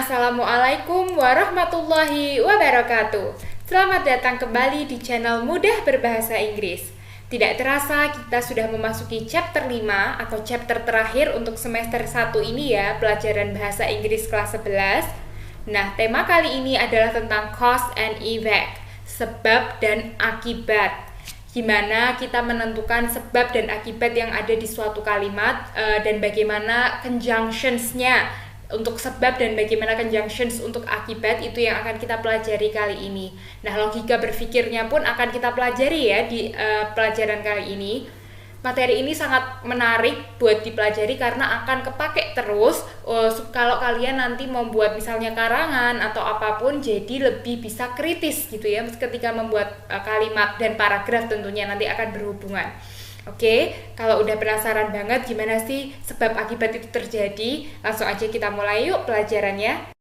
Assalamualaikum warahmatullahi wabarakatuh. Selamat datang kembali di channel Mudah Berbahasa Inggris. Tidak terasa kita sudah memasuki chapter 5 atau chapter terakhir untuk semester 1 ini ya, pelajaran bahasa Inggris kelas 11. Nah, tema kali ini adalah tentang cause and effect, sebab dan akibat. Gimana kita menentukan sebab dan akibat yang ada di suatu kalimat, dan bagaimana conjunctions-nya untuk sebab dan bagaimana conjunctions untuk akibat, itu yang akan kita pelajari kali ini. Nah, logika berpikirnya pun akan kita pelajari ya di pelajaran kali ini. Materi ini sangat menarik buat dipelajari karena akan kepake terus kalau kalian nanti membuat misalnya karangan atau apapun, jadi lebih bisa kritis gitu ya ketika membuat kalimat dan paragraf, tentunya nanti akan berhubungan. Oke, kalau udah penasaran banget gimana sih sebab akibat itu terjadi, langsung aja kita mulai yuk pelajarannya.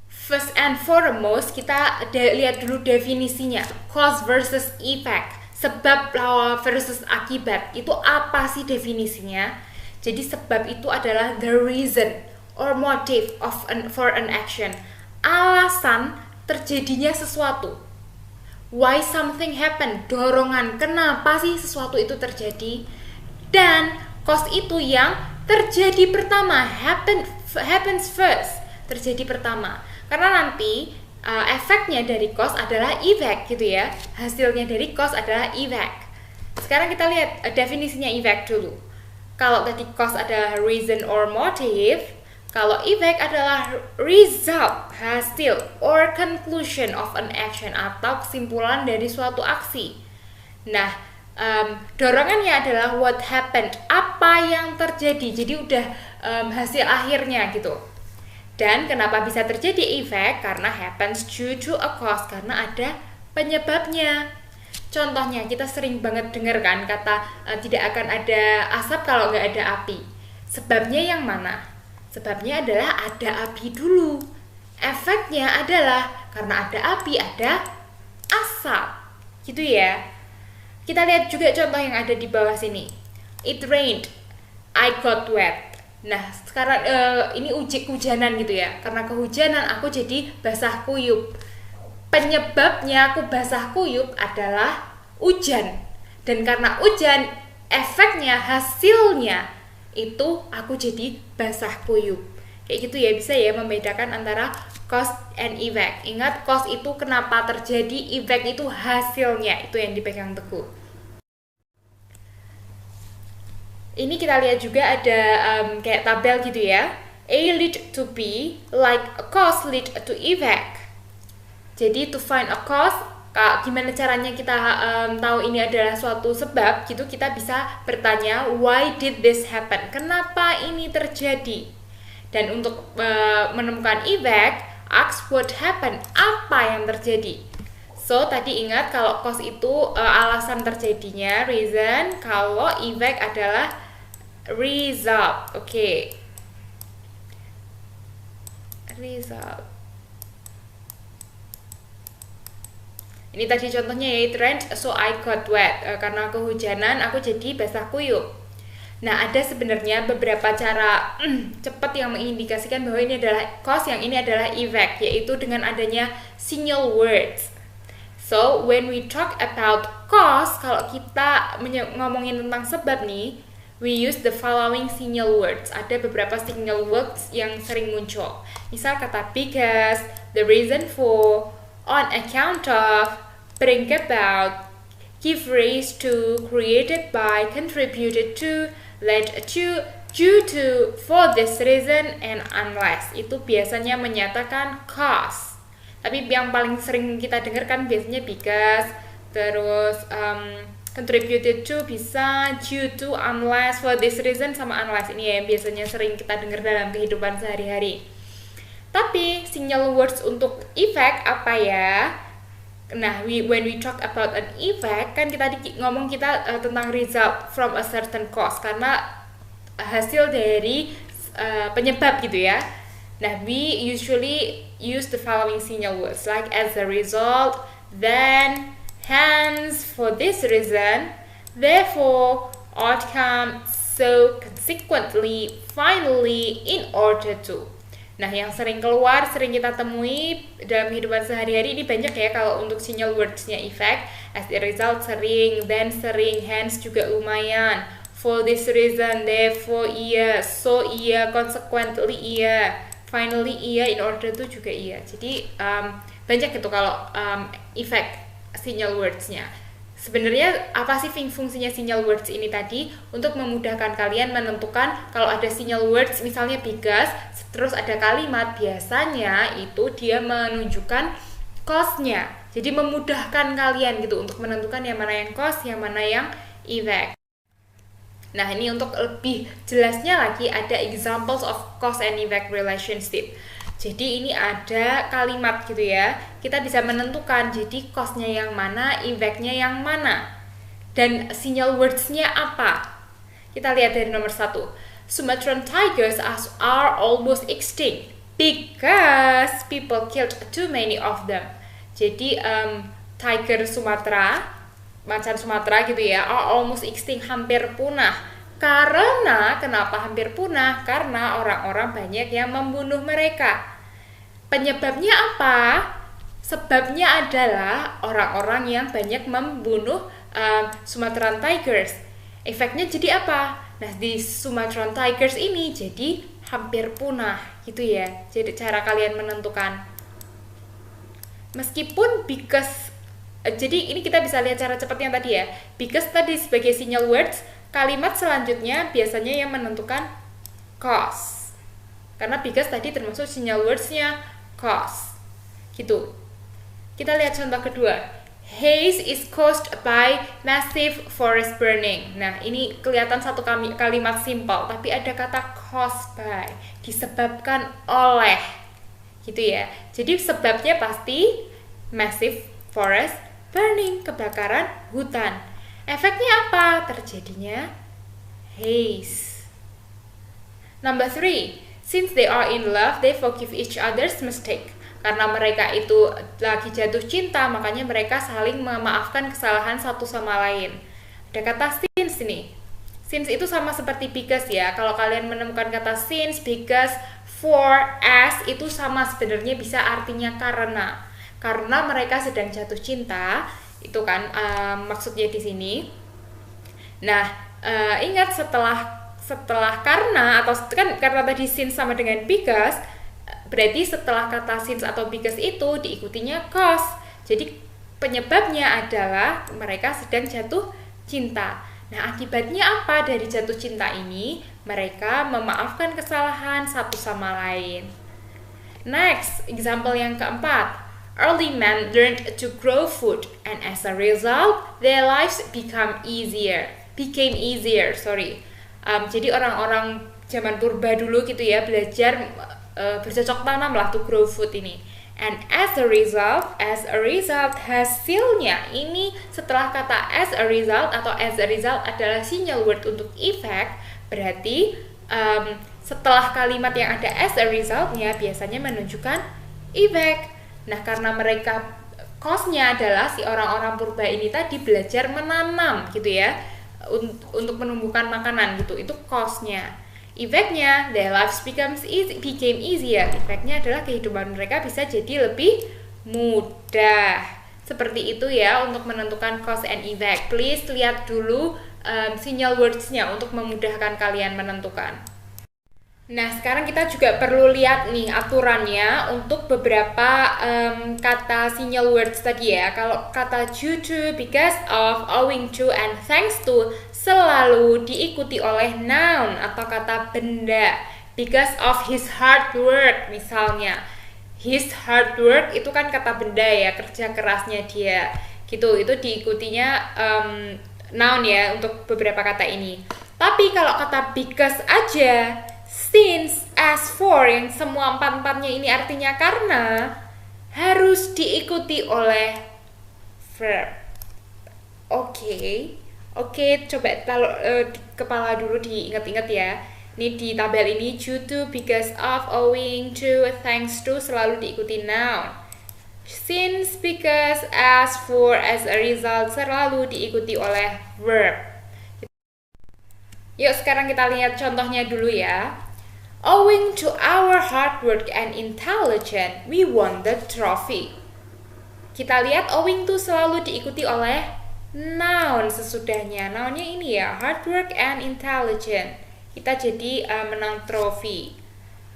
First and foremost, kita lihat dulu definisinya. Cause versus effect, sebab versus akibat, itu apa sih definisinya? Jadi sebab itu adalah the reason or motive for an action, alasan terjadinya sesuatu. Why something happen, dorongan kenapa sih sesuatu itu terjadi. Dan cause itu yang terjadi pertama, happens first, terjadi pertama. Karena nanti efeknya dari cause adalah effect gitu ya, hasilnya dari cause adalah effect. Sekarang kita lihat definisinya effect dulu. Kalau tadi cause adalah reason or motive, kalau effect adalah result, hasil, or conclusion of an action, atau kesimpulan dari suatu aksi. Nah, dorongannya adalah what happened, apa yang terjadi. Jadi udah hasil akhirnya gitu. Dan kenapa bisa terjadi effect? Karena happens due to a cause, karena ada penyebabnya. Contohnya, kita sering banget dengar kan kata tidak akan ada asap kalau nggak ada api. Sebabnya yang mana? Sebabnya adalah ada api dulu. Efeknya adalah karena ada api, ada asap. Gitu ya. Kita lihat juga contoh yang ada di bawah sini. It rained, I got wet. Nah, sekarang ini hujanan gitu ya. Karena kehujanan aku jadi basah kuyup. Penyebabnya aku basah kuyup adalah hujan. Dan karena hujan, efeknya, hasilnya itu aku jadi basah kuyup. Kayak gitu ya, bisa ya membedakan antara cause and effect. Ingat, cause itu kenapa terjadi, effect itu hasilnya, itu yang dipegang teguh. Ini kita lihat juga ada kayak tabel gitu ya. A lead to B, like a cause lead to effect. Jadi to find a cause, gimana caranya kita tahu ini adalah suatu sebab gitu, kita bisa bertanya why did this happen, kenapa ini terjadi. Dan untuk menemukan effect, ask what happened, apa yang terjadi. So tadi ingat kalau cause itu alasan terjadinya, reason, kalau effect adalah result. Oke. Result. Ini tadi contohnya ya, it rained so I got wet. Karena kehujanan aku jadi basah kuyup. Nah, ada sebenarnya beberapa cara cepat yang mengindikasikan bahwa ini adalah cause, yang ini adalah effect, yaitu dengan adanya single words. So, when we talk about cause, kalau kita ngomongin tentang sebab nih, we use the following single words. Ada beberapa single words yang sering muncul. Misal kata because, the reason for, on account of, bring about, give rise to, created by, contributed to, led to, due to, for this reason, and unless. Itu biasanya menyatakan cause. Tapi yang paling sering kita dengar kan biasanya because, terus contributed to bisa, due to, unless, for this reason, sama unless. Ini ya yang biasanya sering kita dengar dalam kehidupan sehari-hari. Tapi single words untuk effect apa ya? Nah, when we talk about an effect, kan kita ngomong tentang result from a certain cause, karena hasil dari penyebab gitu ya. Nah, we usually use the following single words like as a result, then, hence, for this reason, therefore, outcome, so, consequently, finally, in order to. Nah, yang sering keluar, sering kita temui dalam kehidupan sehari-hari ini banyak ya kalau untuk sinyal words-nya effect. As a result sering, then sering, hence juga lumayan. For this reason, therefore iya, so iya, consequently iya, finally iya, in order to juga iya. Jadi banyak itu kalau effect sinyal words-nya. Sebenarnya apa sih fungsinya sinyal words ini tadi? Untuk memudahkan kalian menentukan kalau ada sinyal words misalnya because terus ada kalimat, biasanya itu dia menunjukkan cause-nya. Jadi memudahkan kalian gitu untuk menentukan yang mana yang cause, yang mana yang effect. Nah, ini untuk lebih jelasnya lagi ada examples of cause and effect relationship. Jadi ini ada kalimat gitu ya, kita bisa menentukan jadi cause-nya yang mana, effect-nya yang mana, dan sinyal words-nya apa. Kita lihat dari nomor 1. Sumatran tigers are almost extinct because people killed too many of them. Jadi tiger Sumatera, macan Sumatera gitu ya, are almost extinct, hampir punah. Karena kenapa hampir punah? Karena orang-orang banyak yang membunuh mereka. Penyebabnya apa? Sebabnya adalah orang-orang yang banyak membunuh Sumatran tigers. Efeknya jadi apa? Nah, di Sumatran tigers ini jadi hampir punah gitu ya. Jadi cara kalian menentukan. Meskipun because, jadi ini kita bisa lihat cara cepatnya tadi ya. Because tadi sebagai sinyal words, kalimat selanjutnya biasanya yang menentukan cause. Karena because tadi termasuk sinyal words-nya cause. Gitu. Kita lihat contoh kedua. Haze is caused by massive forest burning. Nah, ini kelihatan satu kalimat simple, tapi ada kata caused by, disebabkan oleh. Gitu ya. Jadi sebabnya pasti massive forest burning, kebakaran hutan. Efeknya apa? Terjadinya haze. Number 3. Since they are in love, they forgive each other's mistake. Karena mereka itu lagi jatuh cinta, makanya mereka saling memaafkan kesalahan satu sama lain. Ada kata since nih. Since itu sama seperti because ya. Kalau kalian menemukan kata since, because, for, as itu sama sebenarnya bisa artinya karena. Karena mereka sedang jatuh cinta, itu kan maksudnya di sini. Nah, ingat setelah karena atau kan karena tadi since sama dengan because, berarti setelah kata since atau because itu diikutinya cause. Jadi penyebabnya adalah mereka sedang jatuh cinta. Nah, akibatnya apa dari jatuh cinta ini? Mereka memaafkan kesalahan satu sama lain. Next, example yang keempat. Early men learned to grow food, and as a result, their lives became easier. Jadi orang-orang zaman purba dulu gitu ya belajar bercocok tanam lah to grow food ini. And as a result, hasilnya ini setelah kata as a result atau as a result adalah sinyal word untuk effect, berarti setelah kalimat yang ada as a resultnya biasanya menunjukkan effect. Nah, karena mereka cause-nya adalah si orang-orang purba ini tadi belajar menanam gitu ya untuk menumbuhkan makanan gitu, itu cause-nya. Effect-nya, their lives became easier. Effect-nya adalah kehidupan mereka bisa jadi lebih mudah. Seperti itu ya untuk menentukan cause and effect. Please lihat dulu sinyal words-nya untuk memudahkan kalian menentukan. Nah, sekarang kita juga perlu lihat nih aturannya untuk beberapa kata sinyal words tadi ya. Kalau kata due to, because of, owing to, and thanks to selalu diikuti oleh noun atau kata benda. Because of his hard work misalnya. His hard work itu kan kata benda ya, kerja kerasnya dia. Gitu, itu diikutinya noun ya untuk beberapa kata ini. Tapi kalau kata because aja, since, as, for yang semua empat-empatnya ini artinya karena, harus diikuti oleh verb. Oke, coba taruh di kepala dulu, diingat-ingat ya. Ini di tabel ini due to, because of, owing to, thanks to selalu diikuti noun. Since, because, as, for, as a result selalu diikuti oleh verb. Yuk sekarang kita lihat contohnya dulu ya. Owing to our hard work and intelligence, we won the trophy. Kita lihat owing to selalu diikuti oleh noun sesudahnya. Nounnya ini ya, hard work and intelligence. Kita jadi menang trofi.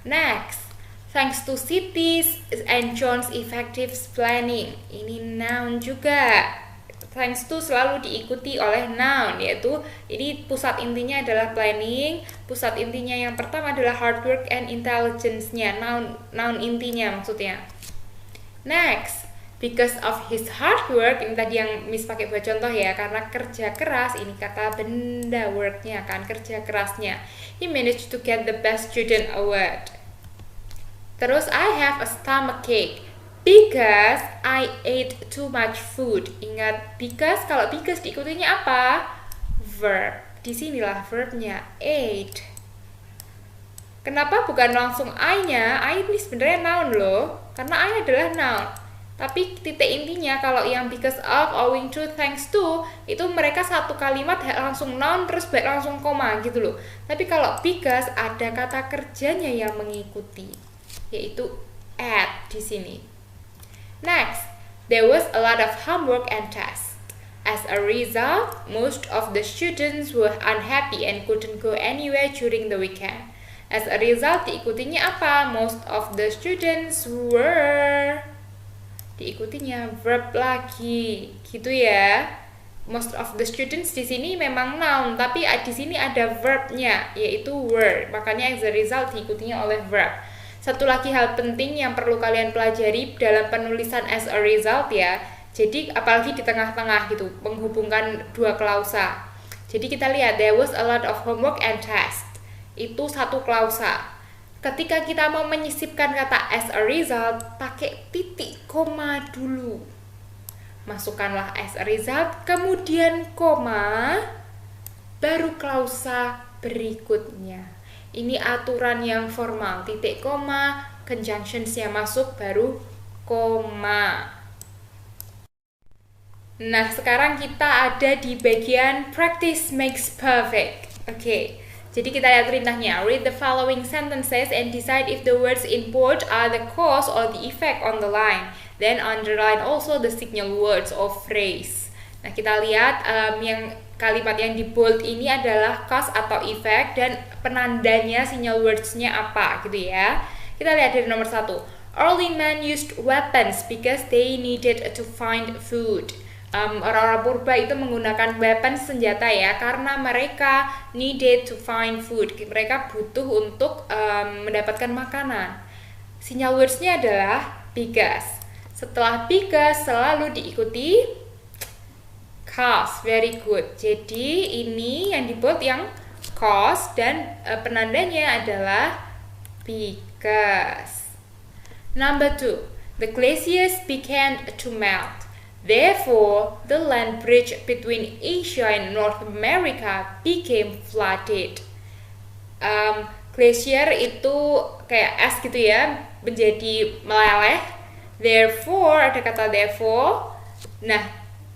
Next, thanks to Siti's and John's effective planning. Ini noun juga. Thanks to selalu diikuti oleh noun, yaitu ini pusat intinya adalah planning, pusat intinya yang pertama adalah hard work and intelligence-nya, noun intinya maksudnya. Next, because of his hard work, ini tadi yang Miss pakai buat contoh ya, karena kerja keras, ini kata benda work-nya kan, kerja kerasnya. He managed to get the best student award. Terus, I have a stomachache because I ate too much food. Ingat, because, kalau because diikutinya apa? Verb. Disinilah verbnya, ate. Kenapa bukan langsung I-nya? I ini sebenarnya noun loh, karena I adalah noun. Tapi titik intinya kalau yang because of, owing to, thanks to, itu mereka satu kalimat langsung noun terus langsung koma gitu loh. Tapi kalau because ada kata kerjanya yang mengikuti, yaitu at di sini. Next, there was a lot of homework and tests. As a result, most of the students were unhappy and couldn't go anywhere during the weekend. As a result, diikutinya apa? Most of the students were. Diikutinya verb lagi, gitu ya. Most of the students di sini memang noun, tapi di sini ada verbnya, yaitu were. Makanya as a result diikutinya oleh verb. Satu lagi hal penting yang perlu kalian pelajari dalam penulisan as a result ya. Jadi apalagi di tengah-tengah gitu, menghubungkan dua klausa. Jadi kita lihat there was a lot of homework and tests. Itu satu klausa. Ketika kita mau menyisipkan kata as a result, pakai titik koma dulu. Masukkanlah as a result, kemudian koma, baru klausa berikutnya. Ini aturan yang formal, titik koma, conjunctions-nya masuk, baru koma. Nah, sekarang kita ada di bagian practice makes perfect. Oke, jadi kita lihat perintahnya. Read the following sentences and decide if the words in bold are the cause or the effect on the line. Then underline also the signal words or phrase. Nah, kita lihat yang kalimat yang di bold ini adalah cause atau effect dan penandanya signal words-nya apa gitu ya. Kita lihat dari nomor 1. Early men used weapons because they needed to find food. Orang-orang purba itu menggunakan weapon senjata ya karena mereka needed to find food. Mereka butuh untuk mendapatkan makanan. Signal words-nya adalah because. Setelah because selalu diikuti cause. Very good. Jadi ini yang di bold yang cause dan penandanya adalah because. Number 2. The glaciers began to melt. Therefore, the land bridge between Asia and North America became flooded. Glacier itu kayak es gitu ya, menjadi meleleh. Therefore, ada kata therefore. Nah,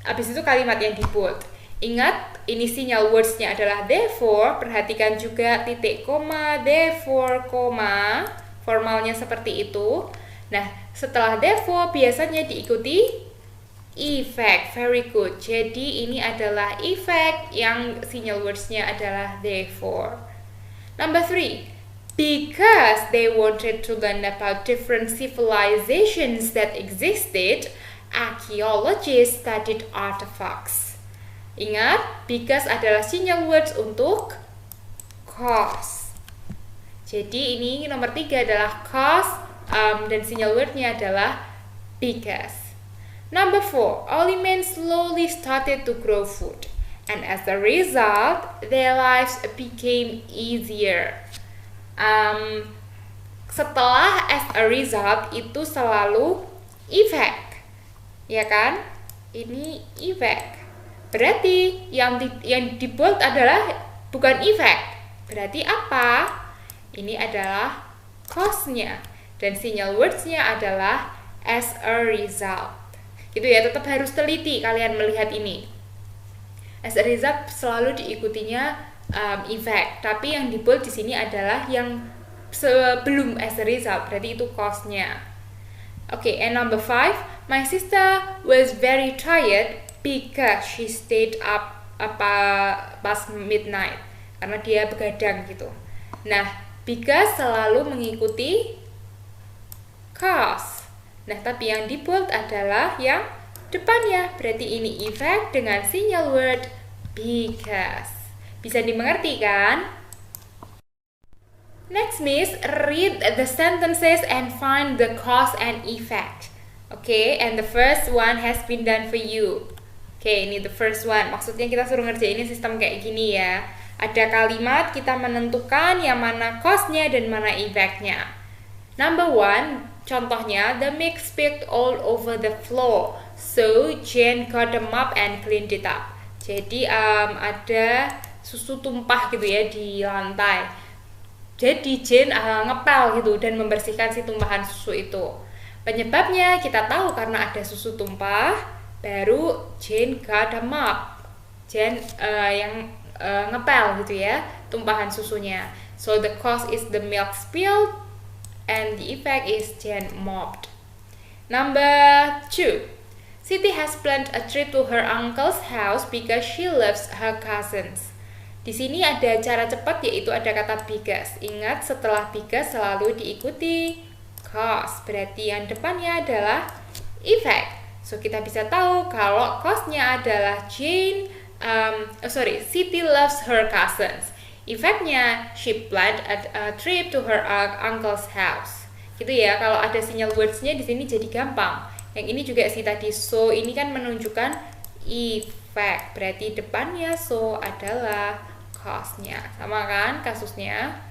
habis itu kalimat yang di bold. Ingat, ini sinyal words-nya adalah therefore. Perhatikan juga titik koma, therefore, koma. Formalnya seperti itu. Nah, setelah therefore biasanya diikuti effect. Very good. Jadi ini adalah effect yang sinyal words-nya adalah therefore. Number 3. Because they wanted to learn about different civilizations that existed, archaeologists studied artifacts. Ingat, because adalah sinyal words untuk cause. Jadi ini nomor 3 adalah cause dan sinyal wordnya adalah because. Number 4, early men slowly started to grow food, and as a result, their lives became easier. Setelah as a result itu selalu effect, ya kan? Ini effect. Berarti yang di bold adalah bukan effect. Berarti apa? Ini adalah cause-nya dan sinyal words-nya adalah as a result. Gitu ya, tetap harus teliti kalian melihat ini. As a result selalu diikutinya effect, tapi yang di bold di sini adalah yang sebelum as a result, berarti itu cause-nya. Okay, and number 5, my sister was very tired because she stayed up past midnight, karena dia begadang gitu. Nah, because selalu mengikuti cause. Nah, tapi yang di bold adalah yang depannya, berarti ini effect dengan sinyal word because. Bisa dimengerti kan? Next, Miss, read the sentences and find the cause and effect. Okay, and the first one has been done for you. Okay, ini the first one. Maksudnya kita suruh ngerjain sistem kayak gini ya. Ada kalimat, kita menentukan yang mana cause-nya dan mana effect-nya. Number 1, contohnya, the milk spilled all over the floor, so Jane got the mop and cleaned it up. Jadi ada susu tumpah gitu ya di lantai. Jadi Jane ngepel gitu dan membersihkan si tumpahan susu itu. Penyebabnya kita tahu karena ada susu tumpah, baru Jane got a mop. Jane yang ngepel gitu ya, tumpahan susunya. So the cause is the milk spilled and the effect is Jane mopped. Number 2, Siti has planned a trip to her uncle's house because she loves her cousins. Di sini ada cara cepat, yaitu ada kata because. Ingat, setelah because selalu diikuti cause, berarti yang depannya adalah effect. So kita bisa tahu kalau cause-nya adalah Siti loves her cousins. Effect-nya, she planned a trip to her uncle's house. Gitu ya, kalau ada sinyal words-nya di sini jadi gampang. Yang ini juga sih tadi, so ini kan menunjukkan effect, berarti depannya so adalah cause-nya. Sama kan kasusnya?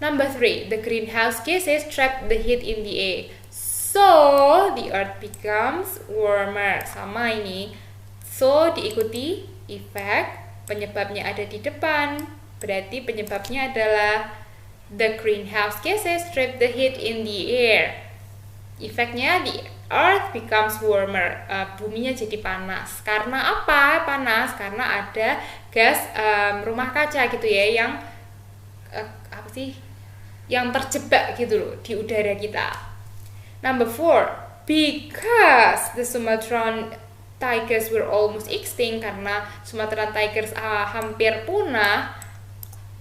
Number 3, the greenhouse gases trap the heat in the air, so the earth becomes warmer. Sama ini, so diikuti effect, penyebabnya ada di depan, berarti penyebabnya adalah the greenhouse gases trap the heat in the air. Efeknya the earth becomes warmer, buminya jadi panas. Karena apa panas? Karena ada gas rumah kaca gitu ya, yang yang terjebak gitu loh di udara kita. Number 4, because the Sumatran tigers were almost extinct, karena Sumatran tigers hampir punah.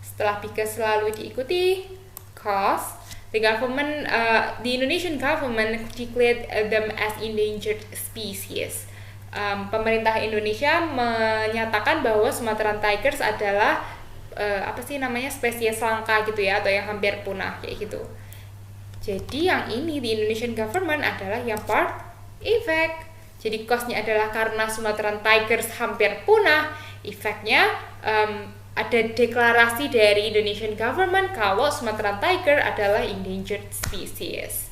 Setelah because selalu diikuti cause. The Indonesian government declared them as endangered species. Pemerintah Indonesia menyatakan bahwa Sumatran tigers adalah spesies langka gitu ya, atau yang hampir punah kayak gitu. Jadi yang ini di Indonesian government adalah yang part effect. Jadi cause-nya adalah karena Sumatran tigers hampir punah, effect-nya ada deklarasi dari Indonesian government kalau Sumatran tiger adalah endangered species.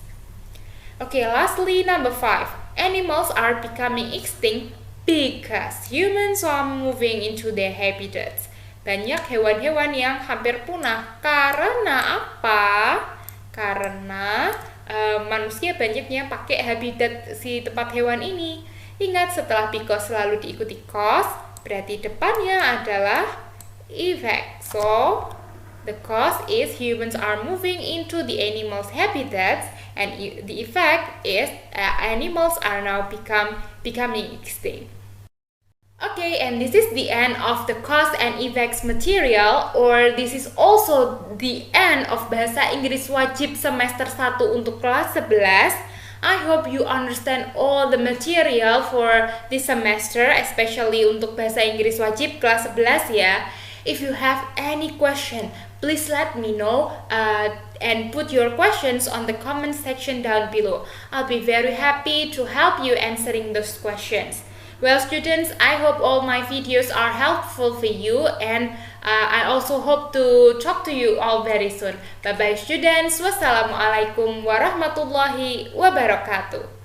Okay, lastly, number 5. Animals are becoming extinct because humans are moving into their habitats. Banyak hewan-hewan yang hampir punah. Karena apa? Karena manusia banyaknya pakai habitat si tempat hewan ini. Ingat, setelah because selalu diikuti cause, berarti depannya adalah effect. So the cause is humans are moving into the animals' habitats, and the effect is animals are now becoming extinct. Okay, and this is the end of the cause and effects material, or this is also the end of Bahasa Inggris Wajib semester 1 untuk kelas 11. I hope you understand all the material for this semester, especially untuk Bahasa Inggris Wajib kelas 11 ya. If you have any question, please let me know and put your questions on the comment section down below. I'll be very happy to help you answering those questions. Well, students, I hope all my videos are helpful for you, and I also hope to talk to you all very soon. Bye-bye, students. Wassalamualaikum warahmatullahi wabarakatuh.